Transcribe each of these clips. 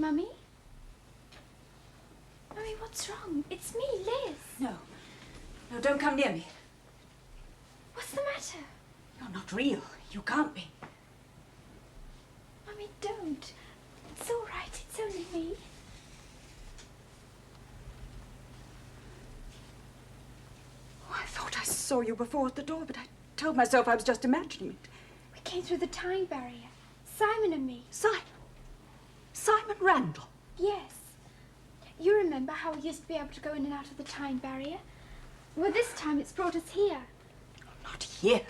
Mummy? Mummy, what's wrong? It's me, Liz. No. No, don't come near me. What's the matter? You're not real. You can't be. Mummy, don't. It's all right. It's only me. Oh, I thought I saw you before at the door, but I told myself I was just imagining it. We came through the time barrier. Simon and me. Simon Randall? Yes. You remember how we used to be able to go in and out of the time barrier? Well, this time it's brought us here. Not here.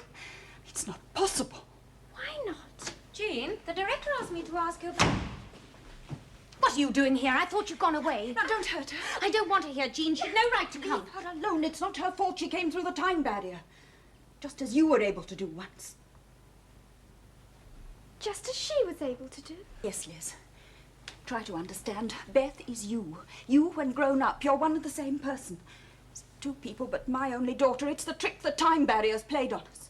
It's not possible. Why not? Jean, the director asked me to ask you about... What are you doing here? I thought you'd gone away. Now, don't hurt her. I don't want her here, Jean. She'd no right to come. Leave her alone. It's not her fault she came through the time barrier. Just as you were able to do once. Just as she was able to do? Yes, Liz. Try to understand. Beth is you. You, when grown up, you're one and the same person. It's two people, but my only daughter. It's the trick the time barrier's played on us.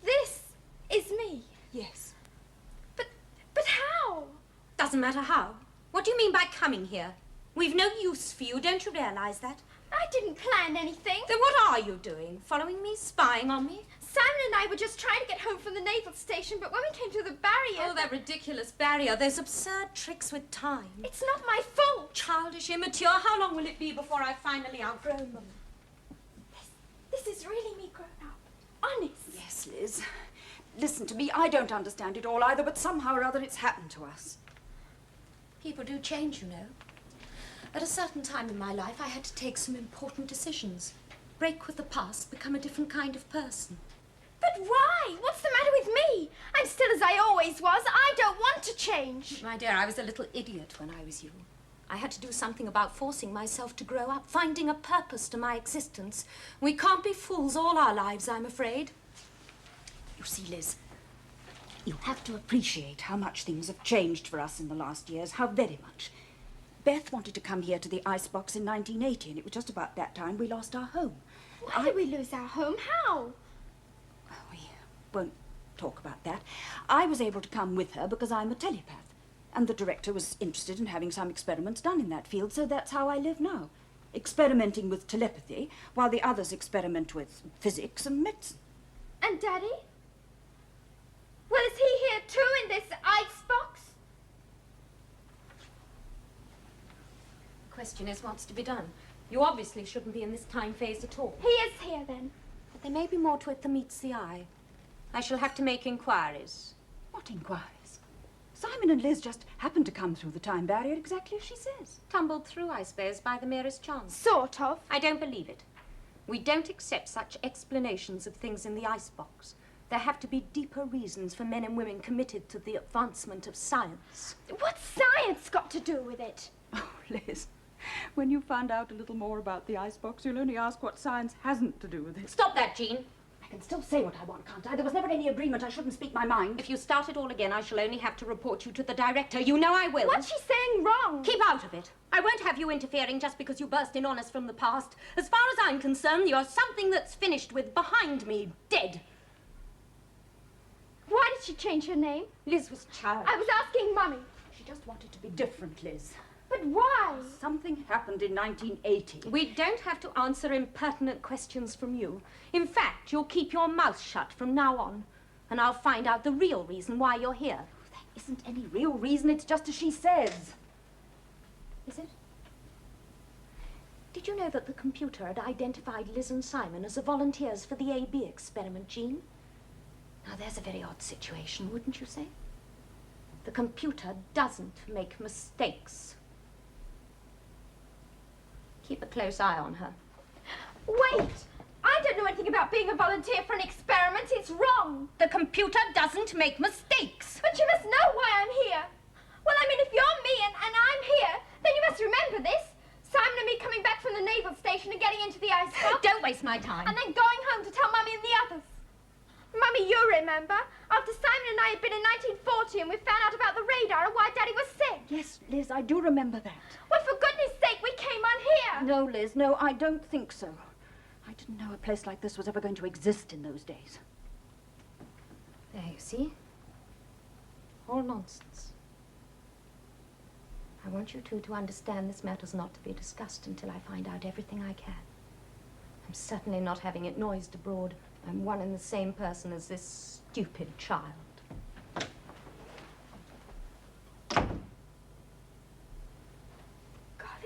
This is me? Yes. But how? Doesn't matter how. What do you mean by coming here? We've no use for you. Don't you realize that? I didn't plan anything. Then what are you doing? Following me? Spying on me? Simon and I were just trying to get home from the naval station, but when we came through the barrier... Oh, that ridiculous barrier. Those absurd tricks with time. It's not my fault. Childish, immature. How long will it be before I've finally outgrown them? This is really me grown up. Honest. Yes, Liz. Listen to me. I don't understand it all either, but somehow or other it's happened to us. People do change, you know. At a certain time in my life, I had to take some important decisions. Break with the past, become a different kind of person. But why? What's the matter with me? I'm still as I always was. I don't want to change. My dear, I was a little idiot when I was you. I had to do something about forcing myself to grow up, finding a purpose to my existence. We can't be fools all our lives, I'm afraid. You see, Liz, you have to appreciate how much things have changed for us in the last years, how very much. Beth wanted to come here to the icebox in 1980, and it was just about that time we lost our home. Why did we lose our home? How? We won't talk about that. I was able to come with her because I'm a telepath, and the director was interested in having some experiments done in that field, so that's how I live now, experimenting with telepathy, while the others experiment with physics and medicine. And Daddy? Well, is he here too in this icebox? The question is, what's to be done? You obviously shouldn't be in this time phase at all. He is here, then. But there may be more to it than meets the eye. I shall have to make inquiries. What inquiries? Simon and Liz just happened to come through the time barrier exactly as she says. Tumbled through, I suppose, by the merest chance. Sort of. I don't believe it. We don't accept such explanations of things in the icebox. There have to be deeper reasons for men and women committed to the advancement of science. What's science got to do with it? Oh, Liz, when you find out a little more about the icebox, you'll only ask what science hasn't to do with it. Stop that, Jean. I can still say what I want, can't I? There was never any agreement I shouldn't speak my mind. If you start it all again, I shall only have to report you to the director. You know I will. What's she saying wrong? Keep out of it. I won't have you interfering just because you burst in on us from the past. As far as I'm concerned, you're something that's finished with, behind me, dead. Why did she change her name? Liz was childish. I was asking Mummy. She just wanted to be different, Liz. But why? Something happened in 1980. We don't have to answer impertinent questions from you. In fact, you'll keep your mouth shut from now on. And I'll find out the real reason why you're here. There isn't any real reason. It's just as she says. Is it? Did you know that the computer had identified Liz and Simon as the volunteers for the AB experiment, Jean? Now, there's a very odd situation, wouldn't you say? The computer doesn't make mistakes. Keep a close eye on her. Wait! I don't know anything about being a volunteer for an experiment. It's wrong. The computer doesn't make mistakes. But you must know why I'm here. Well, I mean, if you're me and I'm here, then you must remember this. Simon and me coming back from the naval station and getting into the icebox. Don't waste my time. And then going home to tell Mummy and the others. Mummy, you remember? After Simon and I had been in 1940 and we found out about the radar and why Daddy was sick. Yes, Liz, I do remember that. Well, for goodness sake, we came on here. No, Liz, no, I don't think so. I didn't know a place like this was ever going to exist in those days. There, you see? All nonsense. I want you two to understand this matter's not to be discussed until I find out everything I can. I'm certainly not having it noised abroad. I'm one and the same person as this stupid child. Golly,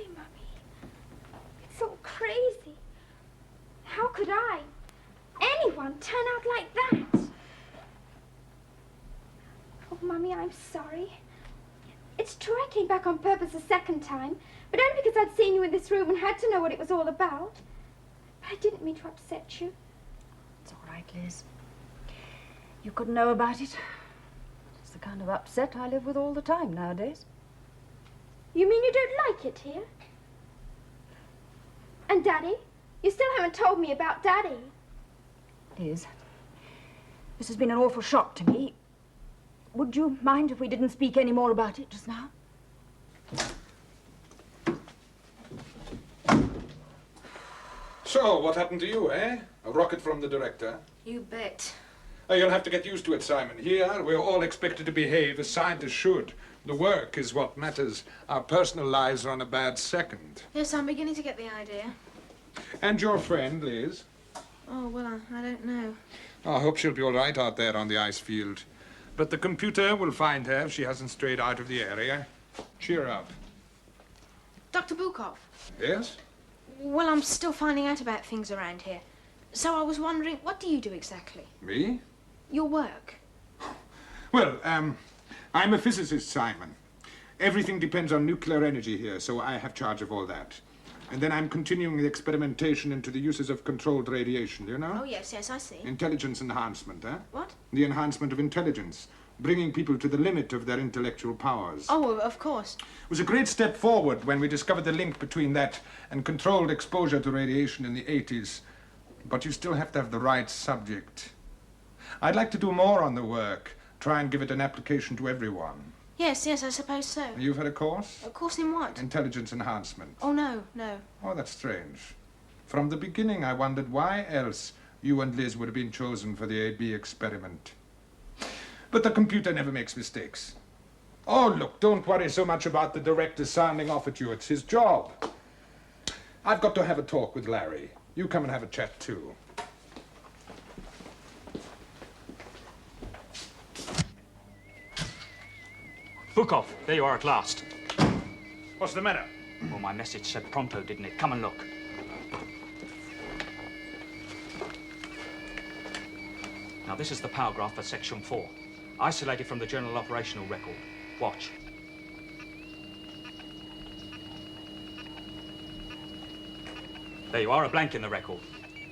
Mummy. It's all crazy. How could anyone turn out like that? Oh, Mummy, I'm sorry. It's true I came back on purpose a second time, but only because I'd seen you in this room and had to know what it was all about. But I didn't mean to upset you. It's all right, Liz. You couldn't know about it. It's the kind of upset I live with all the time nowadays. You mean you don't like it here? And Daddy? You still haven't told me about Daddy. Liz, this has been an awful shock to me. Would you mind if we didn't speak any more about it just now? So, what happened to you, eh? A rocket from the director? You bet. Oh, you'll have to get used to it, Simon. Here, we're all expected to behave as scientists should. The work is what matters. Our personal lives are on a bad second. Yes, I'm beginning to get the idea. And your friend, Liz? Oh, well, I don't know. I hope she'll be all right out there on the ice field. But the computer will find her if she hasn't strayed out of the area. Cheer up. Dr. Bukov. Yes? Well, I'm still finding out about things around here. So I was wondering, what do you do exactly? Me? Your work. Well, I'm a physicist, Simon. Everything depends on nuclear energy here, so I have charge of all that. And then I'm continuing the experimentation into the uses of controlled radiation, do you know? Oh, yes, I see. Intelligence enhancement, eh? What? The enhancement of intelligence, bringing people to the limit of their intellectual powers. Oh, of course. It was a great step forward when we discovered the link between that and controlled exposure to radiation in the 80s. But you still have to have the right subject. I'd like to do more on the work, try and give it an application to everyone. Yes, I suppose so. You've had a course? A course in what? Intelligence enhancement. Oh, no. Oh, that's strange. From the beginning, I wondered why else you and Liz would have been chosen for the AB experiment. But the computer never makes mistakes. Oh, look, don't worry so much about the director sounding off at you. It's his job. I've got to have a talk with Larry. You come and have a chat, too. Bukov, there you are at last. What's the matter? Well, my message said pronto, didn't it? Come and look. Now, this is the power graph for Section 4, isolated from the general operational record. Watch. There you are, a blank in the record.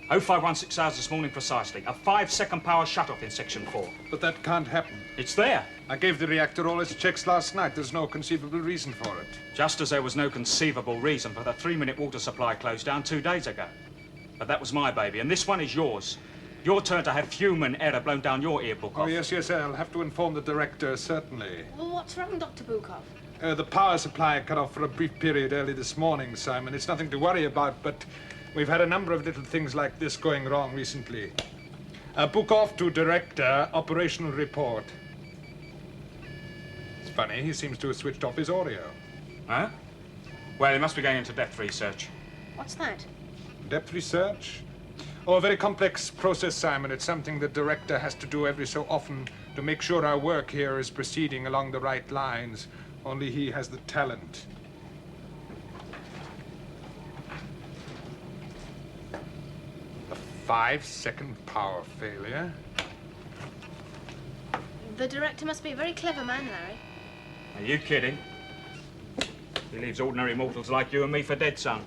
0516 hours this morning precisely. A 5-second power shut-off in Section 4. But that can't happen. It's there. I gave the reactor all its checks last night. There's no conceivable reason for it. Just as there was no conceivable reason for the 3-minute water supply closed down 2 days ago. But that was my baby, and this one is yours. Your turn to have human error blown down your ear, Bukov. Oh, yes, I'll have to inform the director, certainly. Well, what's wrong, Dr. Bukov? The power supply cut off for a brief period early this morning, Simon. It's nothing to worry about, but we've had a number of little things like this going wrong recently. Bukov to director, operational report. It's funny, he seems to have switched off his audio. Huh? Well, he must be going into depth research. What's that? Depth research? Oh, a very complex process, Simon. It's something the director has to do every so often to make sure our work here is proceeding along the right lines. Only he has the talent. A 5-second power failure? The director must be a very clever man, Larry. Are you kidding? He leaves ordinary mortals like you and me for dead, son.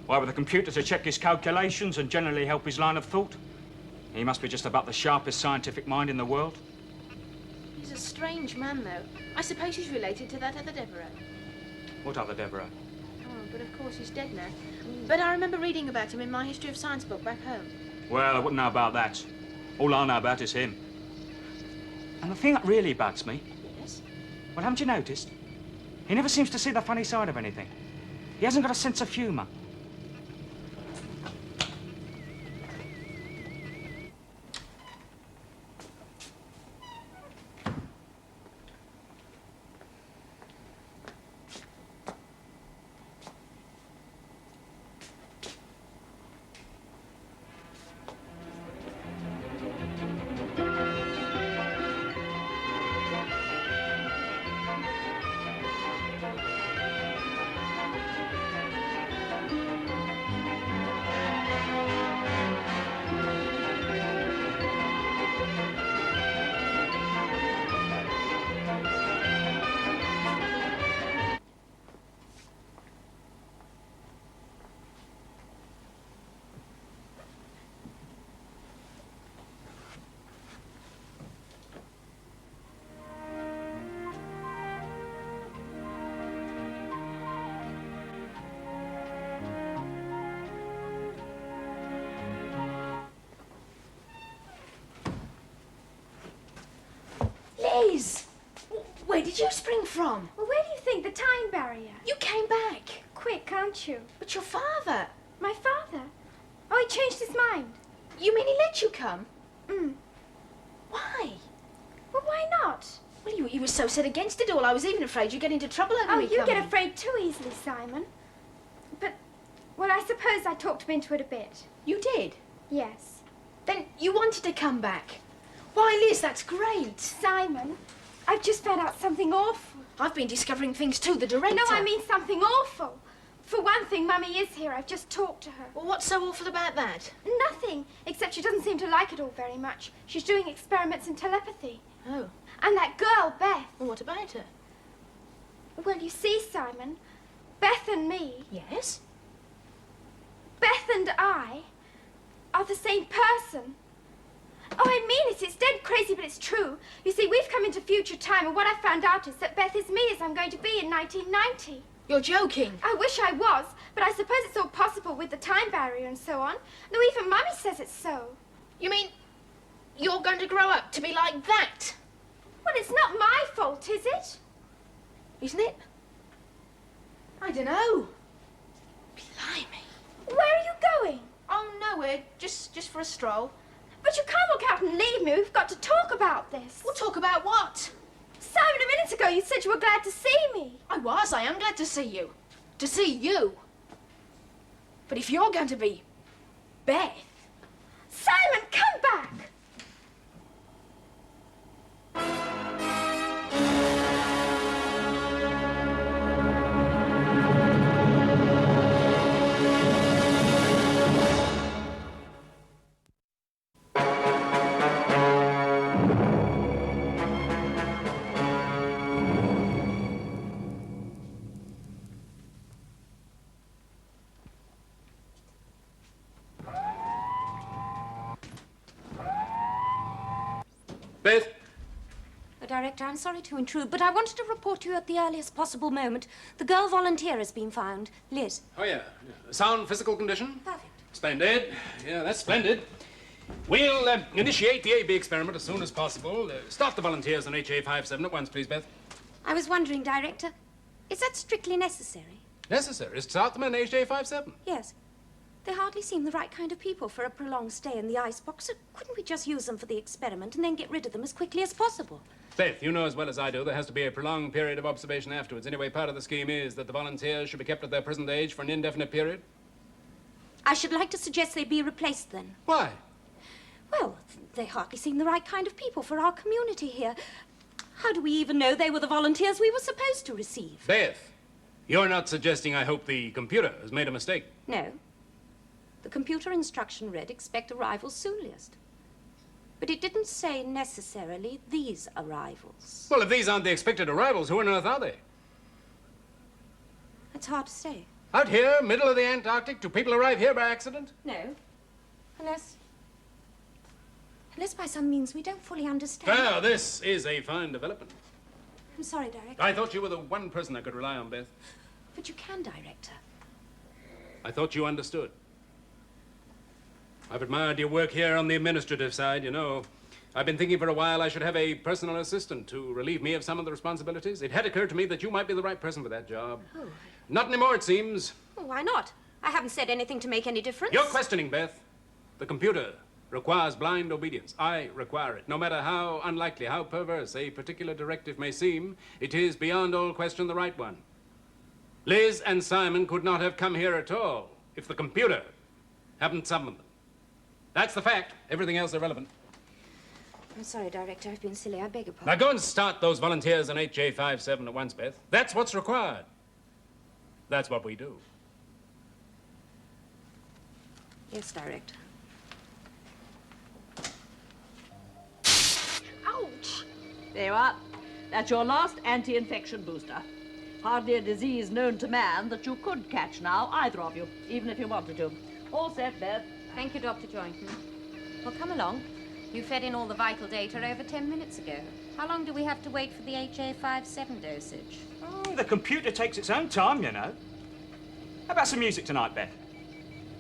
Why, with a computer to check his calculations and generally help his line of thought? He must be just about the sharpest scientific mind in the world. He's a strange man, though. I suppose he's related to that other Deborah. What other Deborah? Oh, but of course he's dead now. But I remember reading about him in my History of Science book back home. Well, I wouldn't know about that. All I know about is him. And the thing that really bugs me... Yes? Well, haven't you noticed? He never seems to see the funny side of anything. He hasn't got a sense of humour. Where did you spring from? Well, where do you think? The time barrier. You came back. Quick, can't you? But your father. My father? Oh, he changed his mind. You mean he let you come? Mm. Why? Well, why not? Well, you were so set against it all. I was even afraid you'd get into trouble over Oh, me you coming. get afraid too easily, Simon. But, well, I suppose I talked him into it a bit. You did? Yes. Then you wanted to come back. Why, Liz, that's great. Simon, I've just found out something awful. I've been discovering things too, the director. No, I mean something awful. For one thing, Mummy is here. I've just talked to her. Well, what's so awful about that? Nothing, except she doesn't seem to like it all very much. She's doing experiments in telepathy. Oh. And that girl, Beth. Well, what about her? Well, you see, Simon, Beth and me, Yes? Beth and I, are the same person. Oh, I mean it. It's dead crazy, but it's true. You see, we've come into future time, and what I found out is that Beth is me as I'm going to be in 1990. You're joking. I wish I was, but I suppose it's all possible with the time barrier and so on. No, even Mummy says it's so. You mean you're going to grow up to be like that? Well, it's not my fault, is it? Isn't it? I don't know. Blimey. Where are you going? Oh, nowhere. Just for a stroll. But you can't walk out and leave me. We've got to talk about this. We'll talk about what? Simon, a minute ago you said you were glad to see me. I am glad to see you. To see you. But if you're going to be Beth... Simon, come back! Beth? Director, I'm sorry to intrude, but I wanted to report to you at the earliest possible moment. The girl volunteer has been found. Liz. Oh, yeah. Sound physical condition? Perfect. Splendid. Yeah, that's splendid. We'll initiate the AB experiment as soon as possible. Start the volunteers on HA57 at once, please, Beth. I was wondering, Director, is that strictly necessary? Necessary is to start them on HA57. Yes. They hardly seem the right kind of people for a prolonged stay in the icebox, so couldn't we just use them for the experiment and then get rid of them as quickly as possible? Beth, you know as well as I do there has to be a prolonged period of observation afterwards. Anyway, part of the scheme is that the volunteers should be kept at their present age for an indefinite period. I should like to suggest they be replaced then. Why? Well, they hardly seem the right kind of people for our community here. How do we even know they were the volunteers we were supposed to receive? Beth, you're not suggesting I hope the computer has made a mistake? No. The computer instruction read, expect arrivals soonest. But it didn't say necessarily these arrivals. Well, if these aren't the expected arrivals, who on earth are they? It's hard to say. Out here, middle of the Antarctic, do people arrive here by accident? No. Unless by some means we don't fully understand. Well, this is a fine development. I'm sorry, Director. I thought you were the one person I could rely on, Beth. But you can, Director. I thought you understood. I've admired your work here on the administrative side, you know. I've been thinking for a while I should have a personal assistant to relieve me of some of the responsibilities. It had occurred to me that you might be the right person for that job. Oh. Not anymore, it seems. Well, why not? I haven't said anything to make any difference. You're questioning, Beth. The computer requires blind obedience. I require it. No matter how unlikely, how perverse a particular directive may seem, it is beyond all question the right one. Liz and Simon could not have come here at all if the computer hadn't summoned them. That's the fact. Everything else irrelevant. I'm sorry, Director. I've been silly. I beg your pardon. Now go and start those volunteers on HJ57 at once, Beth. That's what's required. That's what we do. Yes, Director. Ouch! There you are. That's your last anti-infection booster. Hardly a disease known to man that you could catch now, either of you, even if you wanted to. All set, Beth. Thank you, Dr. Joynton. Well, come along. You fed in all the vital data over 10 minutes ago. How long do we have to wait for the HA57 dosage? Oh, the computer takes its own time, you know. How about some music tonight, Beth?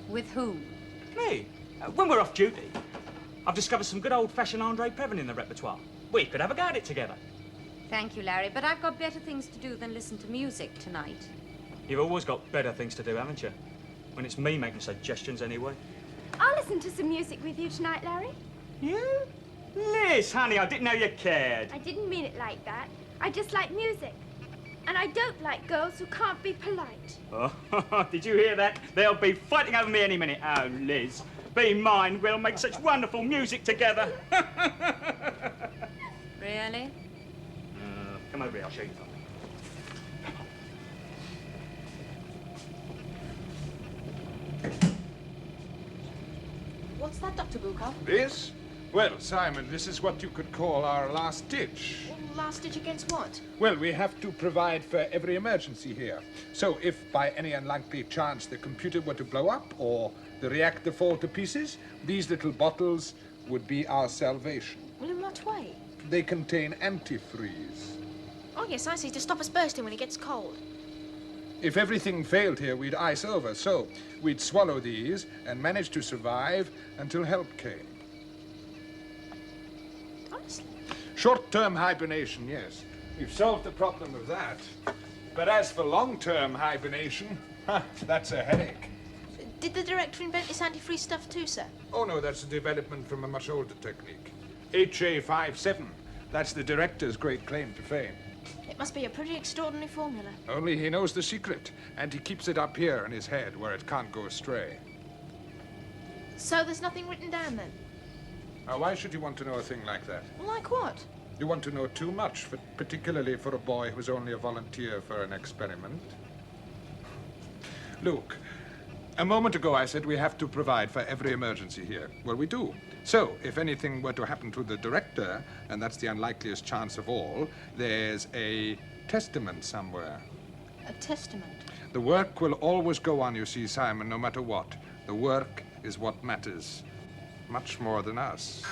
With whom? Me. When we're off duty, I've discovered some good old-fashioned Andre Previn in the repertoire. We could have a go at it together. Thank you, Larry, but I've got better things to do than listen to music tonight. You've always got better things to do, haven't you? When it's me making suggestions, anyway. I'll listen to some music with you tonight, Larry. You? Liz, honey, I didn't know you cared. I didn't mean it like that. I just like music. And I don't like girls who can't be polite. Oh, did you hear that? They'll be fighting over me any minute. Oh, Liz, be mine. We'll make such wonderful music together. Really? Come over here, I'll show you something. What's that, Dr. Bukov? This? Well, Simon, this is what you could call our last ditch. Last ditch against what? Well, we have to provide for every emergency here. So if by any unlikely chance the computer were to blow up or the reactor fall to pieces, these little bottles would be our salvation. Well, in what way? They contain antifreeze. Oh, yes, I see. To stop us bursting when it gets cold. If everything failed here, we'd ice over. So we'd swallow these and manage to survive until help came. Honestly? Short-term hibernation, yes. We've solved the problem of that. But as for long-term hibernation, that's a headache. Did the director invent this antifreeze stuff too, sir? Oh, no, that's a development from a much older technique. HA57. That's the director's great claim to fame. It must be a pretty extraordinary formula. Only he knows the secret, and he keeps it up here in his head where it can't go astray. So there's nothing written down then? Now, why should you want to know a thing like that? Well, like what? You want to know too much, particularly for a boy who's only a volunteer for an experiment. Look, a moment ago I said we have to provide for every emergency here. Well, we do. So, if anything were to happen to the director, and that's the unlikeliest chance of all, there's a testament somewhere. A testament? The work will always go on, you see, Simon, no matter what. The work is what matters. Much more than us.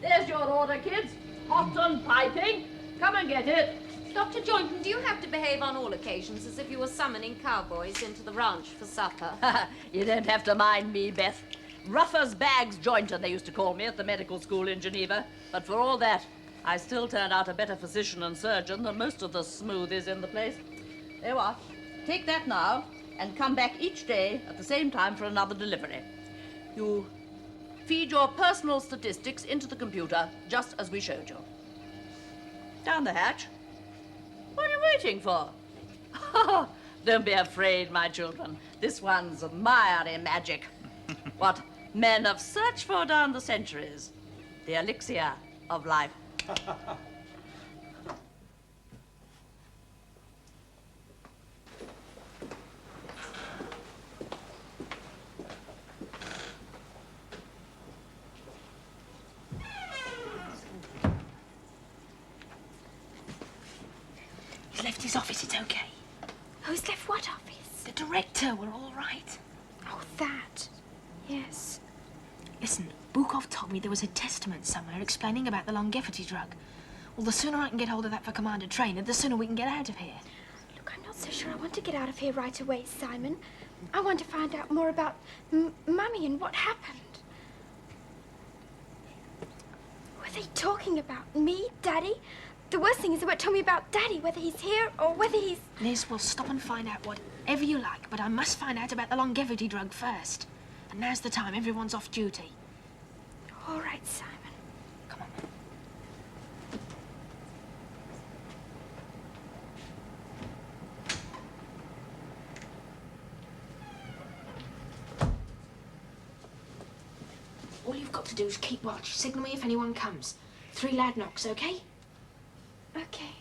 There's your order, kids. Hot and piping. Come and get it. Dr. Joynton, do you have to behave on all occasions as if you were summoning cowboys into the ranch for supper? You don't have to mind me, Beth. Ruffer's Bags Joynton, they used to call me at the medical school in Geneva. But for all that, I still turned out a better physician and surgeon than most of the smoothies in the place. There you are. Take that now, and come back each day at the same time for another delivery. You feed your personal statistics into the computer, just as we showed you. Down the hatch. What are you waiting for? Don't be afraid, my children. This one's mighty magic. What men have searched for down the centuries. The elixir of life. He's left his office, it's okay. Who's left what office? The director, we're all right. Oh, that. Yes. Listen, Bukov told me there was a testament somewhere explaining about the longevity drug. Well, the sooner I can get hold of that for Commander Traynor, the sooner we can get out of here. Look, I'm not so sure I want to get out of here right away, Simon. I want to find out more about Mummy and what happened. Were they talking about me, Daddy? The worst thing is they won't tell me about Daddy, whether he's here or whether he's... Liz, we'll stop and find out whatever you like, but I must find out about the longevity drug first. And now's the time. Everyone's off duty. All right, Simon. Come on. All you've got to do is keep watch. Signal me if anyone comes. 3 loud knocks, okay? Okay.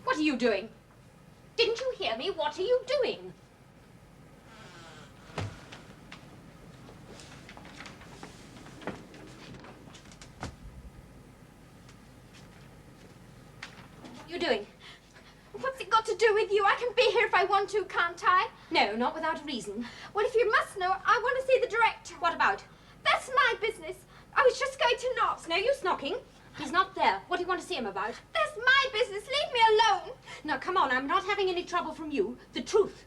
What are you doing? Didn't you hear me? What are you doing? What are you doing? What's it got to to do with you. I can be here if I want to, can't I? No, not without a reason. Well, if you must know, I want to see the director. What about? That's my business. I was just going to knock. It's no use knocking. He's not there. What do you want to see him about? That's my business. Leave me alone. Now, come on, I'm not having any trouble from you. The truth.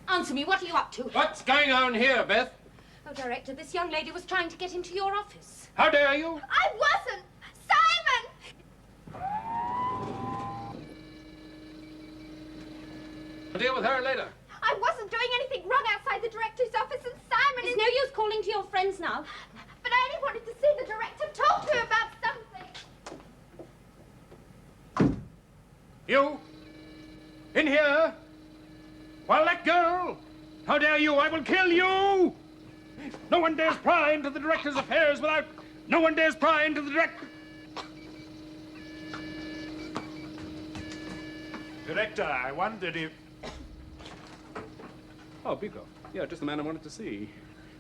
Answer me, what are you up to? What's going on here, Beth? Oh, Director, this young lady was trying to get into your office. How dare you? I wasn't. Simon! I'll deal with her later. I wasn't doing anything wrong outside the director's office, and Simon It's is... no use calling to your friends now. But I only wanted to see the director, talk to her about something. You? In here? Well, that girl! How dare you? I will kill you! No one dares pry into the director's affairs without... No one dares pry into the director... Director, I wondered if... Oh, Biko. Yeah, just the man I wanted to see.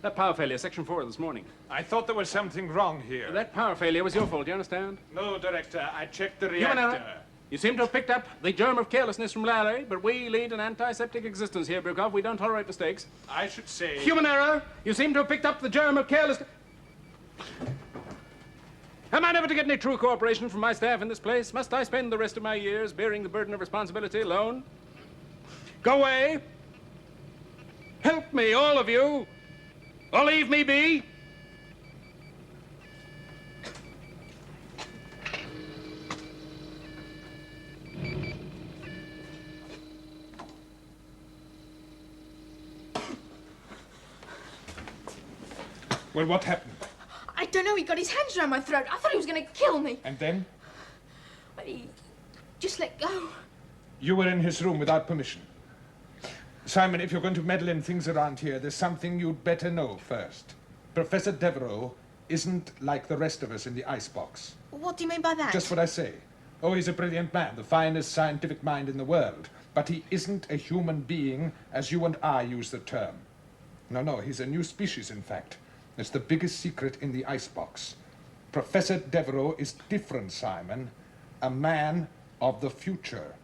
That power failure, section 4 this morning. I thought there was something wrong here. That power failure was your fault, do you understand? No, Director, I checked the Human reactor. error. You seem to have picked up the germ of carelessness from Larry, but we lead an antiseptic existence here, Brukov. We don't tolerate mistakes. I should say... Human error. You seem to have picked up the germ of carelessness. Am I never to get any true cooperation from my staff in this place? Must I spend the rest of my years bearing the burden of responsibility alone? Go away. Help me, all of you. Or leave me be. Well, what happened? I don't know, he got his hands around my throat. I thought he was going to kill me. And then? But he just let go. You were in his room without permission. Simon, if you're going to meddle in things around here, there's something you'd better know first. Professor Devereaux isn't like the rest of us in the icebox. What do you mean by that? Just what I say. Oh, he's a brilliant man, the finest scientific mind in the world. But he isn't a human being, as you and I use the term. No, he's a new species, in fact. It's the biggest secret in the icebox. Professor Devereaux is different, Simon. A man of the future.